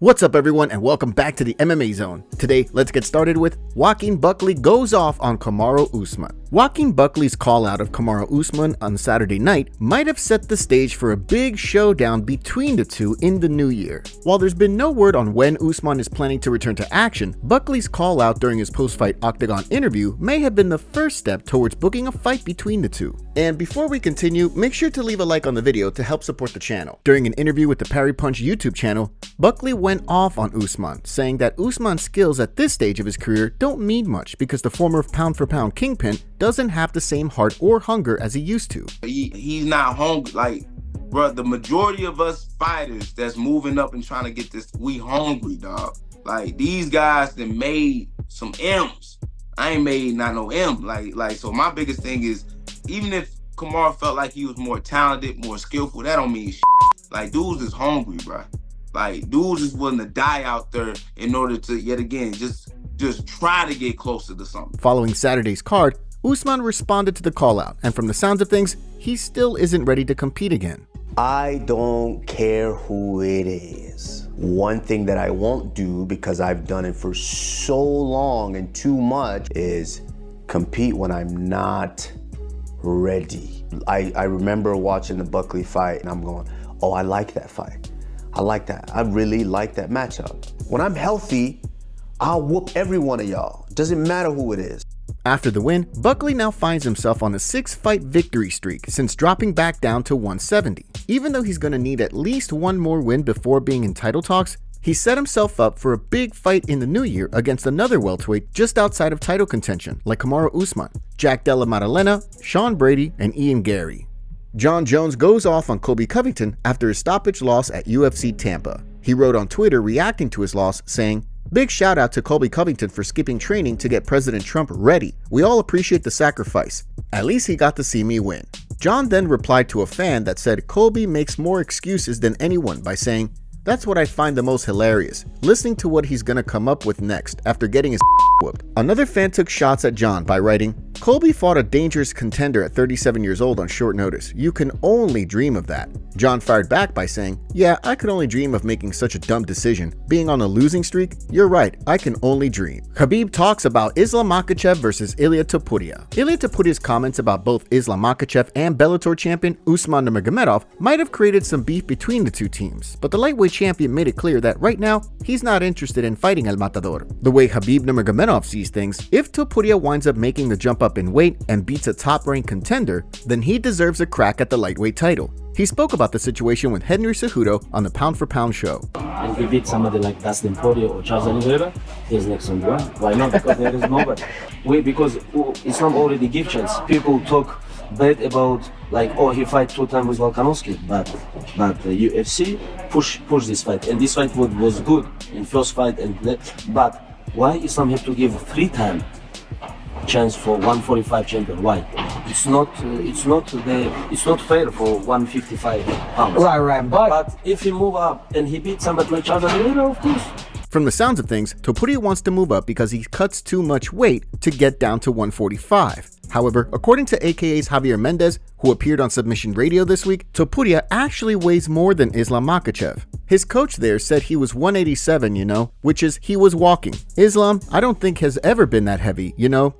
What's up everyone and welcome back to the MMA Zone. Today, let's get started with Joaquin Buckley goes off on Kamaru Usman. Joaquin Buckley's call out of Kamaru Usman on Saturday night might have set the stage for a big showdown between the two in the new year. While there's been no word on when Usman is planning to return to action, Buckley's call out during his post-fight Octagon interview may have been the first step towards booking a fight between the two. And before we continue, make sure to leave a like on the video to help support the channel. During an interview with the Parry Punch YouTube channel, Buckley went off on Usman, saying that Usman's skills at this stage of his career don't mean much because the former pound-for-pound kingpin doesn't have the same heart or hunger as he used to. He's not hungry. Like, bro, the majority of us fighters that's moving up and trying to get this, we hungry, dog. Like, these guys that made some M's. I ain't made not no M. Like, so my biggest thing is, even if Kamaru felt like he was more talented, more skillful, that don't mean shit. Like, dudes is hungry, bro. Like, dudes is willing to die out there in order to, yet again, just try to get closer to something. Following Saturday's card, Usman responded to the call-out, and from the sounds of things, he still isn't ready to compete again. I don't care who it is. One thing that I won't do, because I've done it for so long and too much, is compete when I'm not ready. I remember watching the Buckley fight, and I'm going, oh, I like that fight. I like that. I really like that matchup. When I'm healthy, I'll whoop every one of y'all. Doesn't matter who it is. After the win, Buckley now finds himself on a 6-fight victory streak since dropping back down to 170. Even though he's going to need at least one more win before being in title talks, he set himself up for a big fight in the new year against another welterweight just outside of title contention, like Kamaru Usman, Jack Della Maddalena, Sean Brady, and Ian Gary. Jon Jones goes off on Colby Covington after his stoppage loss at UFC Tampa. He wrote on Twitter reacting to his loss, saying, "Big shout out to Colby Covington for skipping training to get President Trump ready. We all appreciate the sacrifice. At least he got to see me win." Jon then replied to a fan that said Colby makes more excuses than anyone by saying, "That's what I find the most hilarious, listening to what he's gonna come up with next after getting his whooped." Another fan took shots at Jon by writing, "Colby fought a dangerous contender at 37 years old on short notice. You can only dream of that." Jon fired back by saying, "Yeah, I could only dream of making such a dumb decision. Being on a losing streak? You're right, I can only dream." Khabib talks about Islam Makhachev versus Ilia Topuria. Ilia Topuria's comments about both Islam Makhachev and Bellator champion Usman Nurmagomedov might have created some beef between the two teams, but the lightweight champion made it clear that right now, he's not interested in fighting El Matador. The way Khabib Nurmagomedov sees things, if Topuria winds up making the jump up in weight and beats a top-ranked contender, then he deserves a crack at the lightweight title. He spoke about the situation with Henry Cejudo on the Pound for Pound show. And he beat somebody like Dustin Poirier or Charles, he's next on one. Why not? Because there is nobody. Because Islam already give chance. People talk bad about like, oh, he fight 2 times with Volkanovski, but the UFC push this fight, and this fight was good in first fight, but why Islam have to give 3 times chance for 145 champion? Why? It's not fair for 155 pounds. Right. But if he move up and he beat somebody like Charles, of course. From the sounds of things, Topuria wants to move up because he cuts too much weight to get down to 145. However, according to AKA's Javier Mendez, who appeared on Submission Radio this week, Topuria actually weighs more than Islam Makhachev. His coach there said he was 187, which is he was walking. Islam, I don't think has ever been that heavy, you know.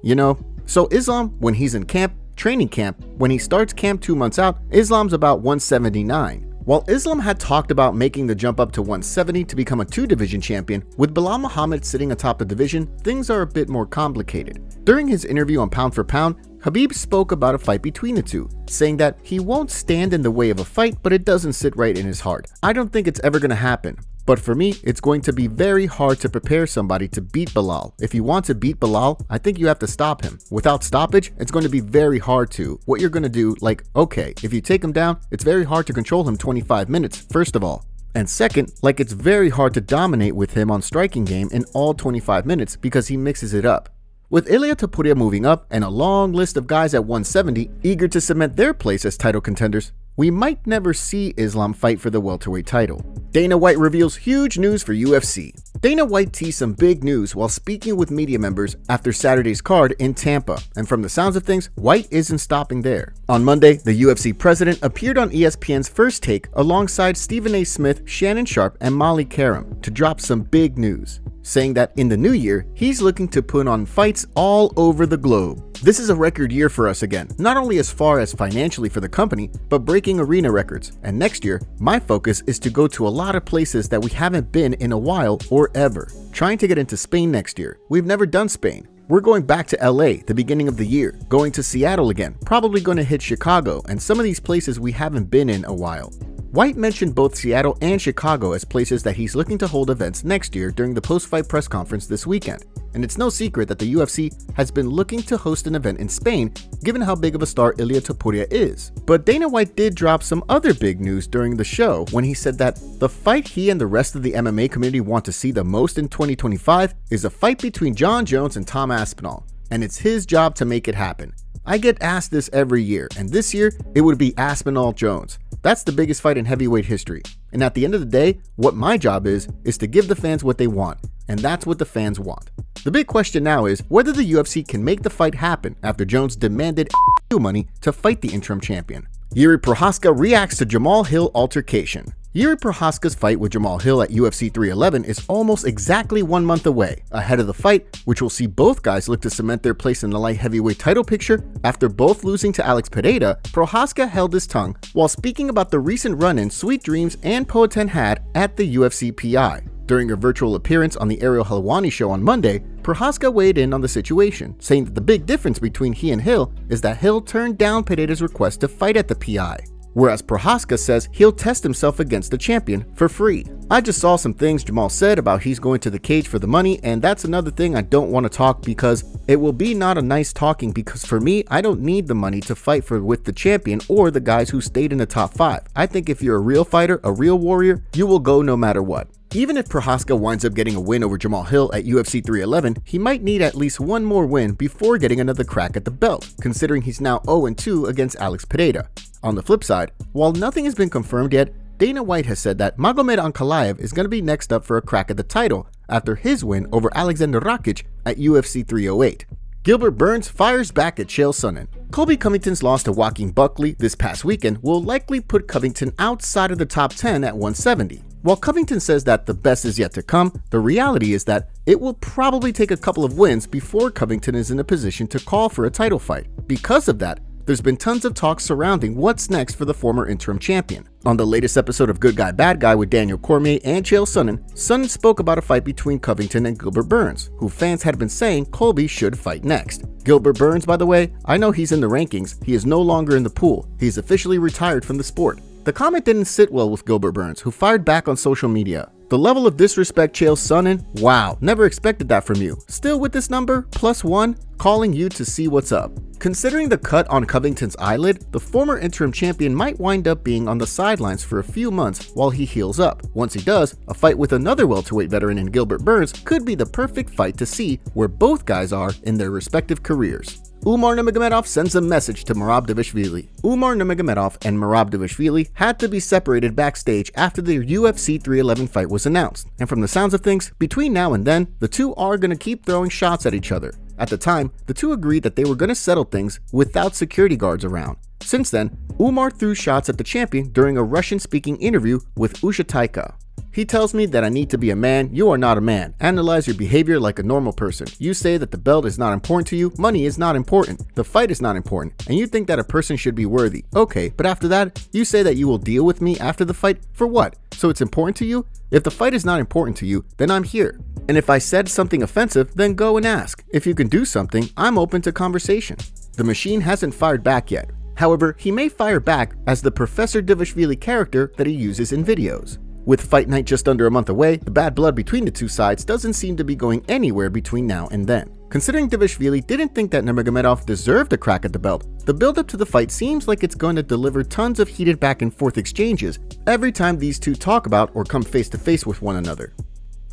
So Islam, when he's in camp, training camp, when he starts camp 2 months out, Islam's about 179. While Islam had talked about making the jump up to 170 to become a 2-division champion, with Belal Muhammad sitting atop the division, things are a bit more complicated. During his interview on Pound for Pound, Khabib spoke about a fight between the two, saying that he won't stand in the way of a fight, but it doesn't sit right in his heart. "I don't think it's ever going to happen. But for me, it's going to be very hard to prepare somebody to beat Belal. If you want to beat Belal, I think you have to stop him. Without stoppage, it's going to be very hard to. What you're going to do, like, okay, if you take him down, it's very hard to control him 25 minutes, first of all. And second, like it's very hard to dominate with him on striking game in all 25 minutes because he mixes it up." With Ilia Topuria moving up and a long list of guys at 170 eager to cement their place as title contenders, we might never see Islam fight for the welterweight title. Dana White reveals huge news for UFC. Dana White teased some big news while speaking with media members after Saturday's card in Tampa, and from the sounds of things, White isn't stopping there. On Monday, the UFC president appeared on ESPN's First Take alongside Stephen A. Smith, Shannon Sharpe, and Molly Karam to drop some big news, saying that in the new year, he's looking to put on fights all over the globe. This is a record year for us again, not only as far as financially for the company, but breaking arena records. And next year, my focus is to go to a lot of places that we haven't been in a while or ever. Trying to get into Spain next year. We've never done Spain. We're going back to LA the beginning of the year, going to Seattle again, probably going to hit Chicago and some of these places we haven't been in a while. White mentioned both Seattle and Chicago as places that he's looking to hold events next year during the post-fight press conference this weekend. And it's no secret that the UFC has been looking to host an event in Spain, given how big of a star Ilia Topuria is. But Dana White did drop some other big news during the show when he said that the fight he and the rest of the MMA community want to see the most in 2025 is a fight between Jon Jones and Tom Aspinall, and it's his job to make it happen. I get asked this every year, and this year it would be Aspinall-Jones. That's the biggest fight in heavyweight history. And at the end of the day, what my job is to give the fans what they want, and that's what the fans want. The big question now is whether the UFC can make the fight happen after Jones demanded money to fight the interim champion. Jiri Prochazka reacts to Jamahal Hill altercation. Jiri Prochazka's fight with Jamahal Hill at UFC 311 is almost exactly 1 month away, ahead of the fight, which will see both guys look to cement their place in the light heavyweight title picture. After both losing to Alex Pereira, Prochazka held his tongue while speaking about the recent run-in Sweet Dreams and Poatan had at the UFC PI. During a virtual appearance on the Ariel Helwani show on Monday, Prochazka weighed in on the situation, saying that the big difference between he and Hill is that Hill turned down Pereira's request to fight at the PI. Whereas Prochazka says he'll test himself against the champion for free. I just saw some things Jamahal said about he's going to the cage for the money, and that's another thing I don't want to talk because it will be not a nice talking, because for me, I don't need the money to fight with the champion or the guys who stayed in the top 5. I think if you're a real fighter, a real warrior, you will go no matter what. Even if Prochazka winds up getting a win over Jamahal Hill at UFC 311, he might need at least one more win before getting another crack at the belt, considering he's now 0-2 against Alex Pereira. On the flip side, while nothing has been confirmed yet, Dana White has said that Magomed Ankalaev is going to be next up for a crack at the title after his win over Alexander Rakic at UFC 308. Gilbert Burns fires back at Chael Sonnen. Colby Covington's loss to Joaquin Buckley this past weekend will likely put Covington outside of the top 10 at 170. While Covington says that the best is yet to come, the reality is that it will probably take a couple of wins before Covington is in a position to call for a title fight. Because of that, there's been tons of talk surrounding what's next for the former interim champion. On the latest episode of Good Guy Bad Guy with Daniel Cormier and Chael Sonnen, Sonnen spoke about a fight between Covington and Gilbert Burns, who fans had been saying Colby should fight next. Gilbert Burns, by the way, I know he's in the rankings, he is no longer in the pool, he's officially retired from the sport. The comment didn't sit well with Gilbert Burns, who fired back on social media. The level of disrespect, Chael Sonnen, wow, never expected that from you. Still with this number, +1, calling you to see what's up. Considering the cut on Covington's eyelid, the former interim champion might wind up being on the sidelines for a few months while he heals up. Once he does, a fight with another welterweight veteran in Gilbert Burns could be the perfect fight to see where both guys are in their respective careers. Umar Nurmagomedov sends a message to Merab Dvalishvili. Umar Nurmagomedov and Merab Dvalishvili had to be separated backstage after their UFC 311 fight was announced, and from the sounds of things, between now and then, the two are going to keep throwing shots at each other. At the time, the two agreed that they were going to settle things without security guards around. Since then, Umar threw shots at the champion during a Russian-speaking interview with Ushataika. He tells me that I need to be a man. You are not a man. Analyze your behavior like a normal person. You say that the belt is not important to you, money is not important, the fight is not important, and you think that a person should be worthy. Okay, but after that, you say that you will deal with me after the fight? For what? So it's important to you? If the fight is not important to you, then I'm here. And if I said something offensive, then go and ask. If you can do something, I'm open to conversation. The machine hasn't fired back yet. However, he may fire back as the Professor Dvalishvili character that he uses in videos. With Fight Night just under a month away, the bad blood between the two sides doesn't seem to be going anywhere between now and then. Considering Dvalishvili didn't think that Nurmagomedov deserved a crack at the belt, the build-up to the fight seems like it's going to deliver tons of heated back and forth exchanges every time these two talk about or come face to face with one another.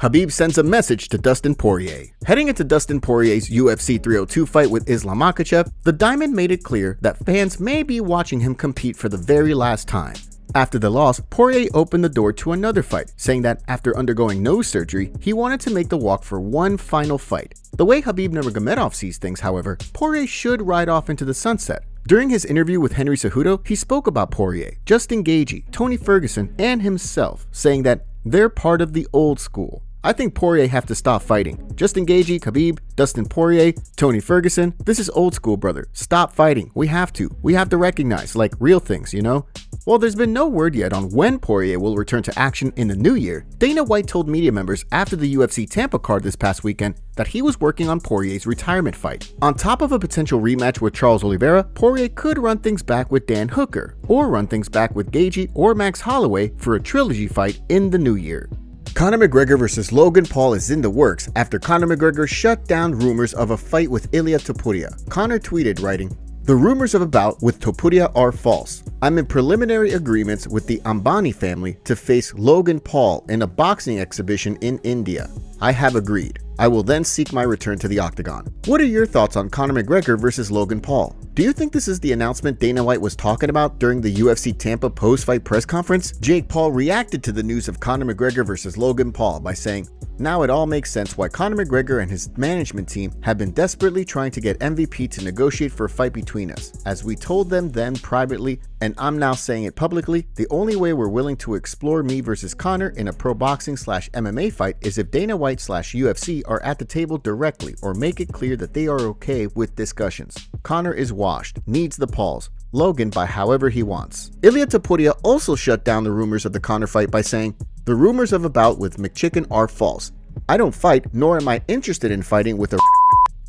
Khabib sends a message to Dustin Poirier. Heading into Dustin Poirier's UFC 302 fight with Islam Makhachev, the Diamond made it clear that fans may be watching him compete for the very last time. After the loss, Poirier opened the door to another fight, saying that after undergoing nose surgery, he wanted to make the walk for one final fight. The way Khabib Nurmagomedov sees things, however, Poirier should ride off into the sunset. During his interview with Henry Cejudo, he spoke about Poirier, Justin Gaethje, Tony Ferguson, and himself, saying that they're part of the old school. I think Poirier have to stop fighting. Justin Gaethje, Khabib, Dustin Poirier, Tony Ferguson, this is old school, brother. Stop fighting. We have to. We have to recognize, like, real things, you know? While there's been no word yet on when Poirier will return to action in the new year, Dana White told media members after the UFC Tampa card this past weekend that he was working on Poirier's retirement fight. On top of a potential rematch with Charles Oliveira, Poirier could run things back with Dan Hooker, or run things back with Gaethje or Max Holloway for a trilogy fight in the new year. Conor McGregor vs. Logan Paul is in the works after Conor McGregor shut down rumors of a fight with Ilia Topuria. Conor tweeted, writing, "The rumors of a bout with Topuria are false. I'm in preliminary agreements with the Ambani family to face Logan Paul in a boxing exhibition in India. I have agreed. I will then seek my return to the octagon." What are your thoughts on Conor McGregor versus Logan Paul? Do you think this is the announcement Dana White was talking about during the UFC Tampa post-fight press conference? Jake Paul reacted to the news of Conor McGregor versus Logan Paul by saying, "Now it all makes sense why Conor McGregor and his management team have been desperately trying to get MVP to negotiate for a fight between us. As we told them then privately, and I'm now saying it publicly, the only way we're willing to explore me versus Conor in a pro boxing / MMA fight is if Dana White / UFC are at the table directly or make it clear that they are okay with discussions. Conor is washed, needs the Pauls. Logan by however he wants." Ilia Topuria also shut down the rumors of the Conor fight by saying, "The rumors of a bout with McChicken are false. I don't fight, nor am I interested in fighting with a."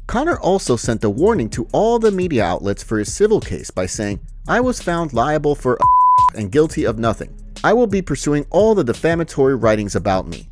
Conor also sent a warning to all the media outlets for his civil case by saying, "I was found liable for and guilty of nothing. I will be pursuing all the defamatory writings about me."